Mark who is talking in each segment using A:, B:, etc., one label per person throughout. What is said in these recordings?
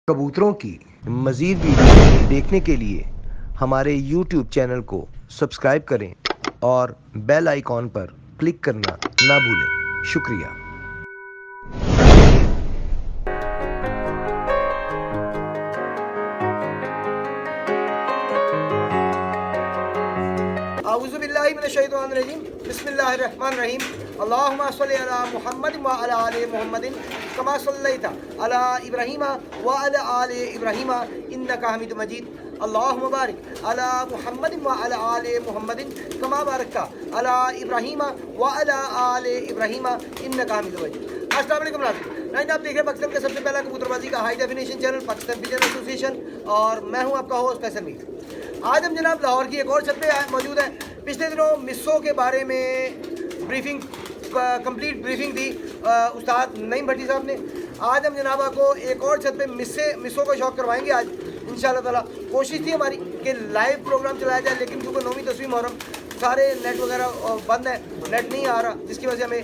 A: कबूतरों की मज़ीद वीडियो देखने के लिए हमारे YouTube चैनल को सब्सक्राइब करें और बेल आइकॉन पर क्लिक करना ना भूलें। शुक्रिया।
B: आऊज़ुबिल्लाहिमिनश्शैतानिर्रजीम बिस्मिल्लाहिर्रहमानिर्रहीम अल्लाहुम्मा सल्लि अला मुहम्मद व अला आलि मुहम्मदिन कमा सल्लैता अला इब्राहीम व अला आलि इब्राहीम इन्नका हमीदुम मजीद अल्लाहुम्मा बारिक अला मुहम्मद व अला आलि मुहम्मदिन कमा बारकता अला इब्राहीम व अला आलि इब्राहीम इन्नका हमीदुम मजीद। अस्सलाम वालेकुम नाज़रीन, आप देख रहे हैं पाकिस्तान का सबसे पहला कबूतरबाजी का high definition channel Pakistan pigeon association और मैं हूं आपका होस्ट फैसल मीर। आज हम जनाब लाहौर की एक और छत पे मौजूद है। पिछले दिनों मिस्सों के बारे में ब्रीफिंग कंप्लीट ब्रीफिंग दी उस्ताद नईम भट्टी साहब ने। आज हम जनाब को एक और छत पे मिस्सों का शौक करवाएंगे। आज इंशाल्लाह ताला कोशिश थी हमारी कि लाइव प्रोग्राम चलाया जाए, लेकिन क्योंकि 9वीं 10वीं मुहर्रम सारे नेट वगैरह बंद है, नेट नहीं आ रहा, जिसकी वजह से हमें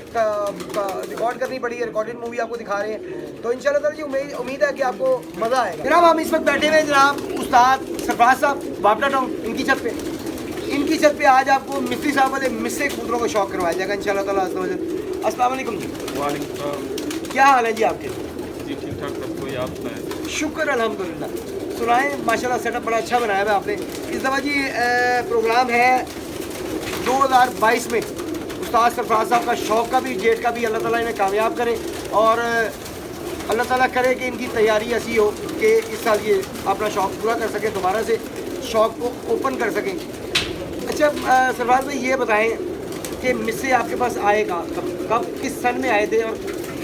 B: रिकॉर्ड करनी पड़ी है। रिकॉर्डेड मूवी आपको दिखा रहे हैं, तो इंशाल्लाह ताला जी उम्मीद है कि आपको मज़ा आएगा। जनाब हम इस वक्त बैठे हुए हैं जनाब उस्ताद सरफराज साहब बापटा टाउन, इनकी छत पे आज आपको मिस्त्री साहब वाले मिस्से कबूतरों को शौक करवाया जाएगा इंशाल्लाह ताला। अस्सलाम वालेकुम जी।
C: वालेकुम सलाम।
B: क्या हाल है जी आपके?
C: जी ठीक ठाक, सब कोई आप सुनाएं।
B: शुक्र अल्हम्दुलिल्लाह। सुनाएं, माशाल्लाह सेटअप बड़ा अच्छा बनाया हुआ है आपने। इस दफ़ा जी प्रोग्राम है 2022 में उस्ताद सरफराज साहब का शौक का भी जेट का भी अल्लाह ताला इन्हें कामयाब करे और अल्लाह ताला करे कि इनकी तैयारी ऐसी हो कि इस साल ये अपना शौक पूरा कर सकें, दोबारा से शौक को ओपन कर सकें। अच्छा सरफराज भाई ये बताएं कि मिस्से आपके पास आए कब किस सन में आए थे और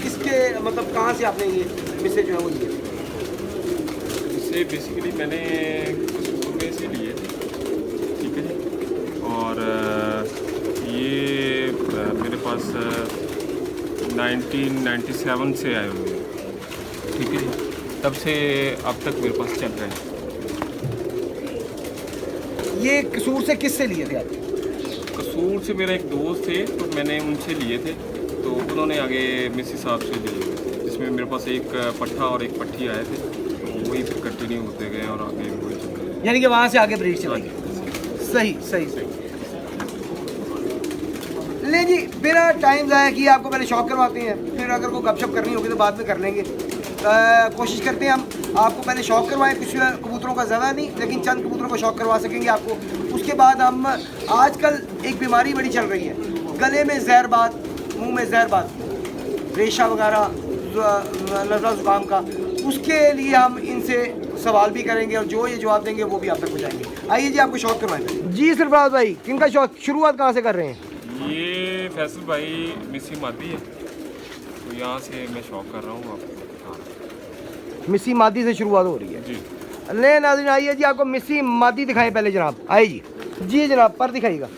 B: किसके मतलब कहाँ से आपने ये मिस्से जो है वो लिए?
C: इससे बेसिकली मैंने कसूर में से लिए थे, ठीक है जी। और ये मेरे पास 1997 से आए हुए हैं, ठीक है जी। तब से अब तक मेरे पास चल रहे हैं।
B: ये कसूर से किससे लिए थे आप?
C: कसूर से मेरा एक दोस्त थे, तो मैंने उनसे लिए थे, तो उन्होंने आगे मिस्सी साहब से लिए, जिसमें मेरे पास एक पट्ठा और एक पट्टी आए थे, तो वही फिर कंटिन्यू होते गए और आगे वही चल रहे हैं।
B: यानी कि वहाँ से आगे ब्रीड चलाई। सही। ले जी, बिना टाइम ज़ाया किए आपको पहले शौक करवाते हैं, फिर अगर कोई गपशप करनी होगी तो बाद में कर लेंगे। कोशिश करते हैं हम आपको पहले शौक करवाएं, कुछ कबूतरों का ज़्यादा नहीं, लेकिन चंद कबूतरों का शौक करवा सकेंगे आपको। उसके बाद हम आजकल एक बीमारी बड़ी चल रही है, गले में जहरबाद, मुंह में जहरबाद, रेशा वगैरह, नज़ला ज़ुकाम का, उसके लिए हम इनसे सवाल भी करेंगे और जो ये जवाब देंगे वो भी आप तक पहुँचाएंगे। आइए जी, आपको शौक करवाएंगे जी। सरफराज भाई, किनका शौक शुरुआत कहाँ से कर रहे हैं?
C: ये फैसल भाई मिस्सी मादी है, तो यहाँ से मैं शौक कर रहा हूँ आपको बता रहा हूँ।
B: मिस्सी मादी से शुरुआत हो रही है
C: जी।
B: ले नाज़रीन, आइए जी, आपको मिस्सी मादी दिखाएं पहले जनाब। आइए जी जनाब, पर दिखाइएगा।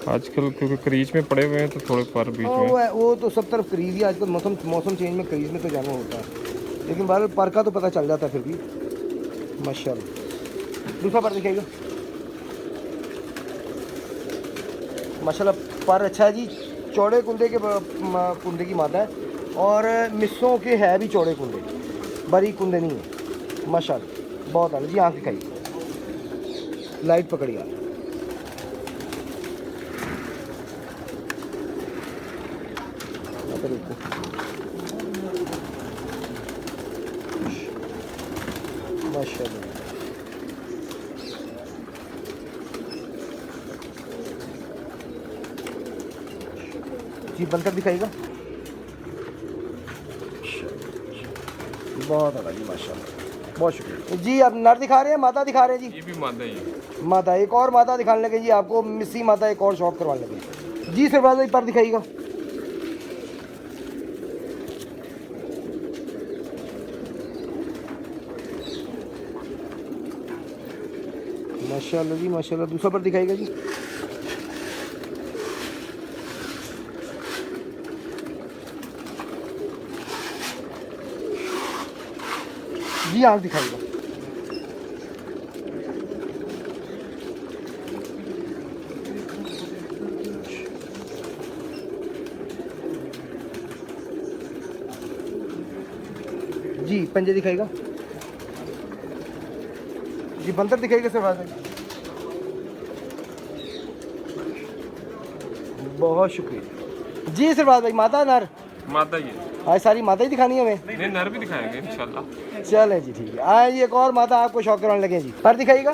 C: आजकल क्योंकि क्रीज में पड़े हुए हैं तो थोड़े पर बीच में
B: वो तो सब तरफ क्रीज ही आजकल, मौसम चेंज में क्रीज में तो जाना होता है, लेकिन बहरहाल पर का तो पता चल जाता है फिर भी। माशाल्लाह, दूसरा पर दिखाइएगा। माशाल्लाह पर अच्छा है जी, चौड़े कुंडे की मादा है और मिस्सों के है भी चौड़े कुंडे, बारीक कुंडे नहीं है। माशाल्लाह बहुत आला जी। आँख दिखाइए, लाइट पकड़िए आप। माशाल्लाह जी, बनकर दिखाइएगा। बहुत अच्छा जी, माशाल्लाह, बहुत शुक्रिया जी। आप नर दिखा रहे हैं, माता दिखा रहे हैं जी?
C: ये भी मादा ही है।
B: माता, एक और माता दिखाने लगे जी आपको, मिस्सी माता एक और शौक करवाने लगे जी। सरफराज भाई पर दिखाइएगा। माशाल्लाह जी माशाल्लाह, दूसरा पर दिखाइएगा जी। जी आँख दिखाइएगा। जी पंजे दिखाएगा जी, बंदर दिखाएगा सरफराज भाई। बहुत शुक्रिया जी सरफराज भाई। माता नर
C: माता ये
B: आज सारी माता ही दिखानी है हमें।
C: नहीं, नर भी दिखाएंगे इंशाल्लाह।
B: चलें जी ठीक है। आए जी एक और माता आपको शौक कराने लगे जी। पर दिखाइएगा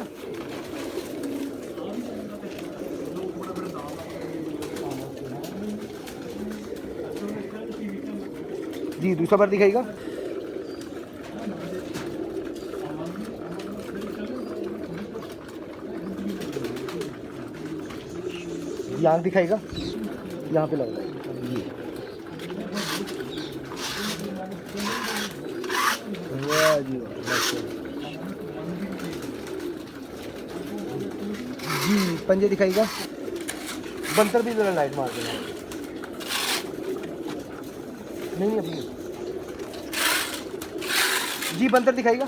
B: जी, दूसरा पर दिखाइएगा जी, आँख दिखाइएगा यहाँ पे लग रहा है जी। वाह जी वाह, जी पंजे दिखाइएगा। बंतर भी जरा लाइट मार देना। नहीं अपनी जी, बंतर दिखाइएगा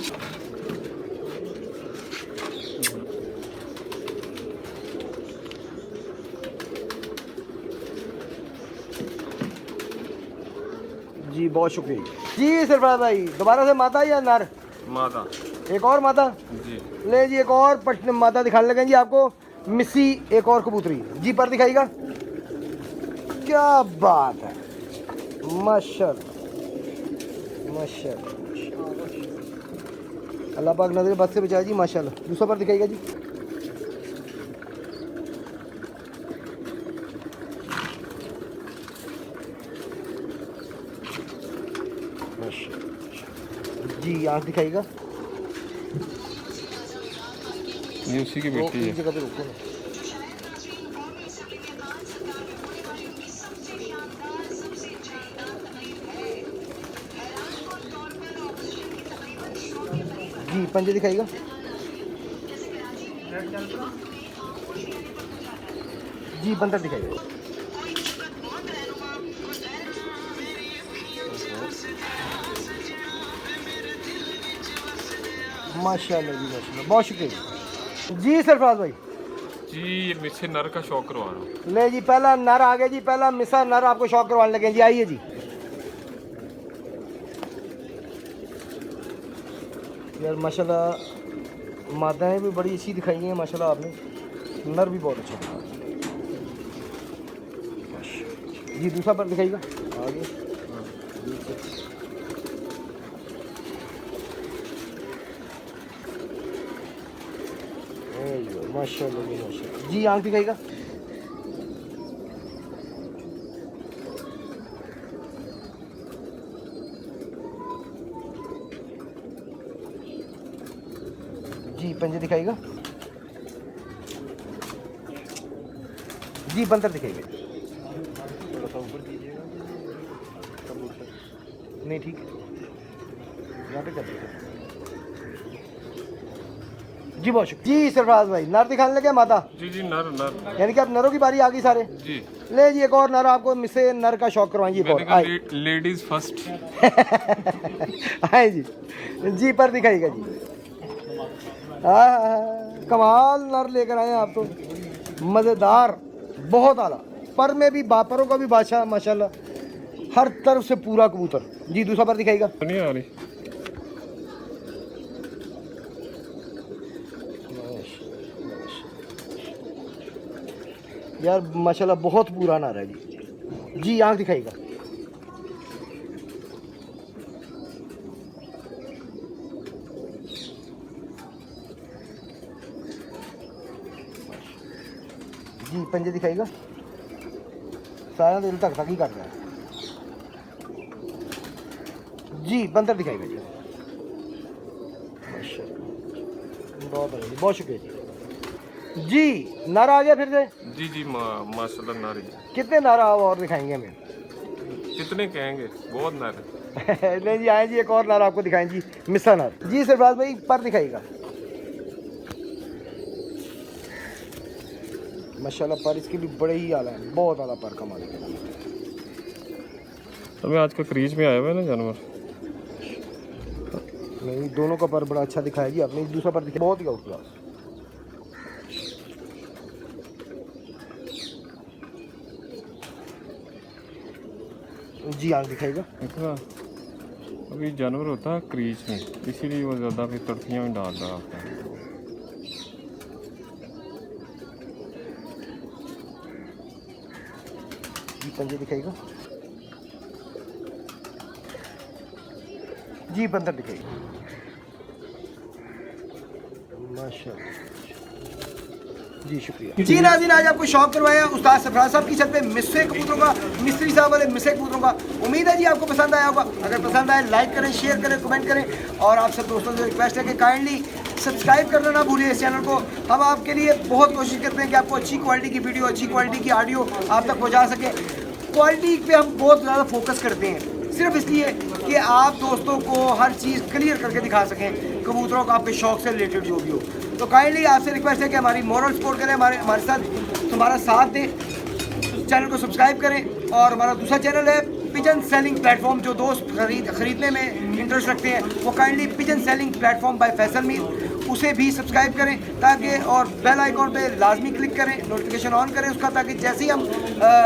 B: जी। बहुत शुक्रिया जी सरफराज भाई। दोबारा से माता या नर?
C: माता।
B: एक और माता
C: जी
B: ले जी। एक और माता दिखाने लगे जी आपको। मिस्सी एक और कबूतरी जी। पर दिखाइएगा। क्या बात है, माशाल्लाह माशाल्लाह। अल्लाह पाक नजर बद से बचाए जी, माशाल्लाह। दूसरा पर दिखाइएगा जी। जी, आँख दिखाइएगा।
C: ये उसी की बेटी है।
B: जगह पे रुको ना। जी पंजे दिखाइएगा जी। बंदर दिखाइएगा माशाल्लाह जी माशाल्लाह। बहुत शुक्रिया जी सरफराज भाई।
C: जी ये मुझसे नर का शौक करवा रहा हूँ।
B: ले जी, पहला नर आ गया जी। पहला मिसा नर आपको शौक करवाने लगे जी। आइए जी। यार माशाल्लाह माताएं भी बड़ी अच्छी दिखाई हैं माशाल्लाह आपने। नर भी बहुत अच्छा दिखा जी। दूसरा पर दिखाइएगा आगे माशाल्लाह जी माशाल्लाह जी। आँख दिखाइएगा जी। पंजे दिखाइएगा जी। बंदर दिखाइएगा थोड़ा सा ऊपर दीजिएगा कबूतर। नहीं ठीक है, यहाँ पे कर दीजिए जी। बहुत शुक्रिया जी सरफराज भाई। नर दिखाने लगे माता
C: जी जी, नर नर।
B: यानी कि अब नरों की बारी आ गई सारे।
C: जी
B: ले जी, एक और नर आपको मिसे नर का शौक करवाएंगे। एक और आए
C: लेडीज फर्स्ट।
B: आए जी जी। पर दिखाइएगा जी। कमाल नर लेकर आए हैं आप तो, मज़ेदार, बहुत आला। पर में भी बापरों का भी बादशाह माशाल्लाह, हर तरफ से पूरा कबूतर जी। दूसरा पर दिखाइएगा
C: नहीं आ रही।
B: यार माशाल्लाह बहुत पूरा नर है जी। जी, आँख दिखाइएगा जी। पंजे दिखाइएगा। सारा दिल तक ही कर रहा है जी। बंदर दिखाइएगा जी। माशाल्लाह बहुत बढ़िया जी। बहुत शुक्रिया जी। नर आ गया फिर से
C: जी जी, माशाल्लाह नर ही।
B: कितने नर और दिखाएंगे हमें?
C: कितने कहेंगे, बहुत नर है।
B: नहीं जी, आए जी। एक और नर आपको दिखाएं जी। मिसा नर जी। सरफराज भाई पर दिखाइएगा माशाल्लाह। पर इसके भी बड़े ही आला है, बहुत आला पर का मालिक है।
C: अभी आज का क्रीज में आया हुआ है ना जानवर।
B: नहीं, दोनों का पर बड़ा अच्छा दिखाया जी आपने। दूसरा पर दिखाया बहुत ही आउट क्लास जी। आँख दिखाएगा
C: अभी जानवर होता है क्रीच में, इसीलिए वो ज़्यादा फिर तड़फियाँ में डाल रहा होता है।
B: जी पंजे दिखाएगा जी, बंदर दिखाएगा माशाल्लाह जी, शुक्रिया जी। नाज़रीन, आज आपको शौक करवाया उस्ताद सरफराज साहब की छत पे मिस्से कबूतरों का, मिस्त्री साहब वाले मिस्से कबूतरों का। उम्मीद है जी आपको पसंद आया होगा। अगर पसंद आए लाइक करें, शेयर करें, कमेंट करें और आप सब दोस्तों से रिक्वेस्ट है कि काइंडली सब्सक्राइब करना ना भूलिए इस चैनल को। हम आपके लिए बहुत कोशिश करते हैं कि आपको अच्छी क्वालिटी की वीडियो, अच्छी क्वालिटी की ऑडियो आप तक पहुँचा सकें। क्वालिटी पे हम बहुत ज़्यादा फोकस करते हैं, सिर्फ इसलिए कि आप दोस्तों को हर चीज़ क्लियर करके दिखा सकें, कबूतरों का आपके शौक़ से रिलेटेड जो भी हो। तो काइंडली आपसे रिक्वेस्ट है कि हमारी मॉरल सपोर्ट करें, हमारे साथ हमारा साथ दें, चैनल को सब्सक्राइब करें। और हमारा दूसरा चैनल है पिजन सेलिंग प्लेटफॉर्म, जो दोस्त खरीदने में इंटरेस्ट रखते हैं वो kindly pigeon selling platform bye Faisal Mir, उसे भी सब्सक्राइब करें ताकि, और बेल आइकॉन पे लाजमी क्लिक करें, नोटिफिकेशन ऑन करें उसका, ताकि जैसे ही हम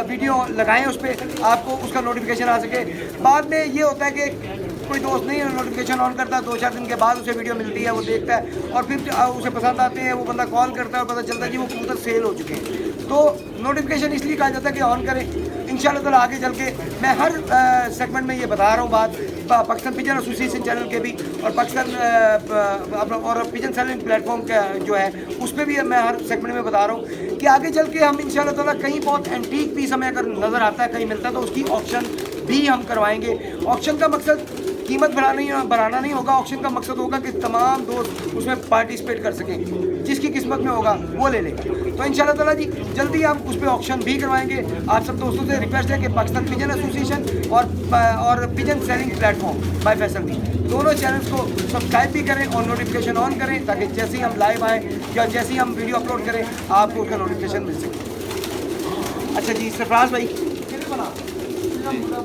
B: वीडियो लगाएं उस पर आपको उसका नोटिफिकेशन आ सके। बाद में ये होता है कि कोई दोस्त नहीं नोटिफिकेशन ऑन करता, 2-4 दिन के बाद उसे वीडियो मिलती है, वो देखता है और फिर उसे पसंद आते हैं, वो बंदा कॉल करता है और पता चलता है कि वो कबूतर सेल हो चुके हैं। तो नोटिफिकेशन इसलिए कहा जाता है कि ऑन करें। इंशाल्लाह ताला आगे चल के मैं हर सेगमेंट में ये बता रहा हूँ बात, पाकिस्तान पिजन एसोसिएशन चैनल के भी और पाकिस्तान और पिजन सेलिंग प्लेटफॉर्म का जो है उस पर भी मैं हर सेगमेंट में बता रहा हूँ कि आगे चल के हम इंशाल्लाह ताला कहीं बहुत एंटीक पीस हमें अगर नज़र आता है, कहीं मिलता है, तो उसकी ऑक्शन भी हम करवाएंगे। ऑक्शन का मकसद कीमत बढ़ाना नहीं होगा, ऑक्शन का मकसद होगा कि तमाम दोस्त उसमें पार्टिसिपेट कर सकें, जिसकी किस्मत में होगा वो ले लेगा। तो इंशाल्लाह ताला जी जल्दी हम उस पर ऑक्शन भी करवाएंगे। आप सब दोस्तों से रिक्वेस्ट है कि पाकिस्तान पिजन एसोसिएशन और pigeon selling platform bye Faisal Mir, दोनों चैनल्स को सब्सक्राइब भी करें और नोटिफिकेशन ऑन करें, ताकि जैसे ही हम लाइव आएँ या जैसे ही हम वीडियो अपलोड करें आपको उसका नोटिफिकेशन मिल सके। अच्छा जी सरफराज भाई,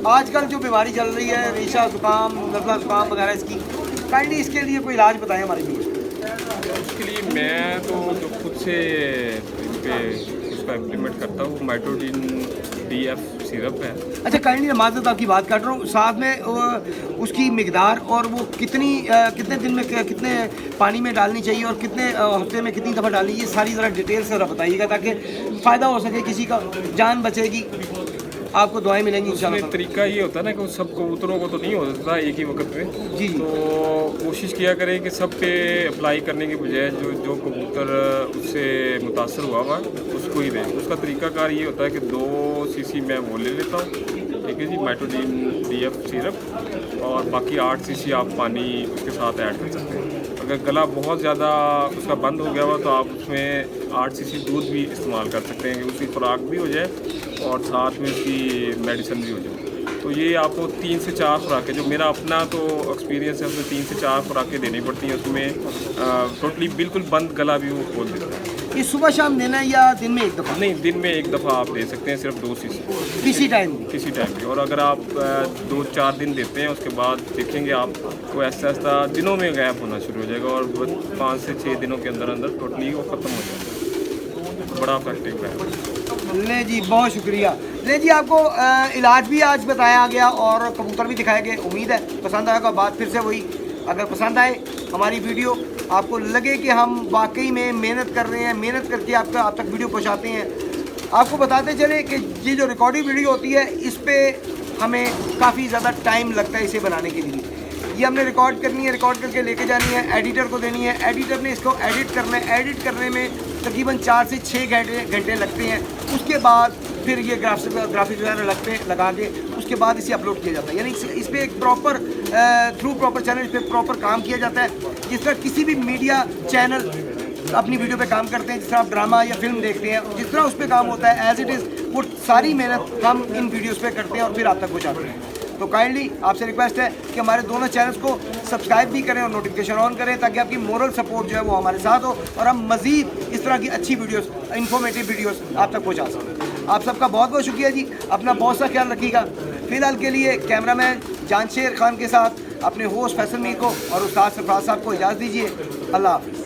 B: आजकल जो बीमारी चल रही है, रेशा जुकाम, नज़ला जुकाम वगैरह, इसकी काइंडली इसके लिए कोई इलाज बताएं हमारे लिए।
C: उसके लिए मैं तो जो खुद से इस पर उसका इम्प्लीमेंट करता हूँ, माइट्रोडिन DF सिरप है।
B: अच्छा काइंडली माज़रत आपकी बात कर रहा हूँ, साथ में उसकी मिकदार और वो कितने दिन में कितने पानी में डालनी चाहिए और कितने हफ्ते में कितनी दफ़ा डालनी, ये सारी ज़रा डिटेल से बताइएगा ताकि फ़ायदा हो सके, किसी का जान बचेगी, आपको दुआएं मिलेंगी इंशाल्लाह।
C: तरीका ये होता है ना कि सब कबूतरों को तो नहीं हो सकता एक ही वक्त में
B: जी,
C: तो कोशिश किया करें कि सब पे अप्लाई करने की बजाय जो कबूतर उससे मुतासर हुआ हुआ उसको ही दें। उसका तरीकाकार ये होता है कि 2 cc मैं वो ले लेता हूँ, ठीक है जी, माइट्रोडिन DF सिरप, और बाकी 8 cc आप पानी उसके साथ ऐड कर सकते हैं। अगर गला बहुत ज़्यादा उसका बंद हो गया हुआ तो आप उसमें 8 cc दूध भी इस्तेमाल कर सकते हैं कि उसकी खुराक भी हो जाए और साथ में उसकी मेडिसिन भी हो जाए। तो ये आपको 3 से 4 खुराकें, जो मेरा अपना तो एक्सपीरियंस है, उसमें 3 से 4 खुराकें देनी पड़ती हैं। उसमें टोटली बिल्कुल बंद गला भी वो खोल देता है।
B: ये सुबह शाम देना है या दिन में एक दफ़ा?
C: नहीं, दिन में एक दफ़ा आप दे सकते हैं, सिर्फ 2 cc
B: किसी टाइम
C: भी। और अगर आप 2-4 दिन देते हैं उसके बाद देखेंगे आपको ऐसा दिनों में गैप होना शुरू हो जाएगा और 5 से 6 दिनों के अंदर अंदर टोटली वो ख़त्म हो जाएगा। बड़ा इफेक्टिव है।
B: ले जी, बहुत शुक्रिया। ले जी, आपको इलाज भी आज बताया गया और कबूतर भी दिखाए गए। उम्मीद है पसंद आएगा। बात फिर से वही, अगर पसंद आए हमारी वीडियो, आपको लगे कि हम वाकई में मेहनत कर रहे हैं, मेहनत करके आप तक वीडियो पहुंचाते हैं, आपको बताते चले कि ये जो रिकॉर्डिंग वीडियो होती है इस पर हमें काफ़ी ज़्यादा टाइम लगता है इसे बनाने के लिए। ये हमने रिकॉर्ड करनी है, रिकॉर्ड करके लेके जानी है, एडिटर को देनी है, एडिटर ने इसको एडिट करना है। एडिट करने में तकरीबन 4 से 6 घंटे लगते हैं। उसके बाद फिर ये ग्राफिक्स वगैरह लगा के उसके बाद इसे अपलोड किया जाता है। यानी इस पर एक प्रॉपर प्रॉपर चैनल, इस पर प्रॉपर काम किया जाता है। जिस तरह किसी भी मीडिया चैनल अपनी वीडियो पे काम करते हैं, जिस तरह आप ड्रामा या फिल्म देखते हैं, जिस तरह उस पर काम होता है एज इट इज़, वो सारी मेहनत हम इन वीडियोज़ पे करते हैं और फिर आप तक पहुँचाते हैं। तो काइंडली आपसे रिक्वेस्ट है कि हमारे दोनों चैनल्स को सब्सक्राइब भी करें और नोटिफिकेशन ऑन करें, ताकि आपकी मोरल सपोर्ट जो है वो हमारे साथ हो और हम मज़ीद इस तरह की अच्छी वीडियोस, इन्फॉर्मेटिव वीडियोस आप तक पहुंचा सकें। आप सबका बहुत बहुत शुक्रिया जी। अपना बहुत सा ख्याल रखिएगा। फ़िलहाल के लिए कैमरामैन जानशेर खान के साथ अपने होस्ट फैसल मीर को और उस्ताद सरफराज साहब को इजाज़त दीजिए। अल्लाह हाफ़िज़।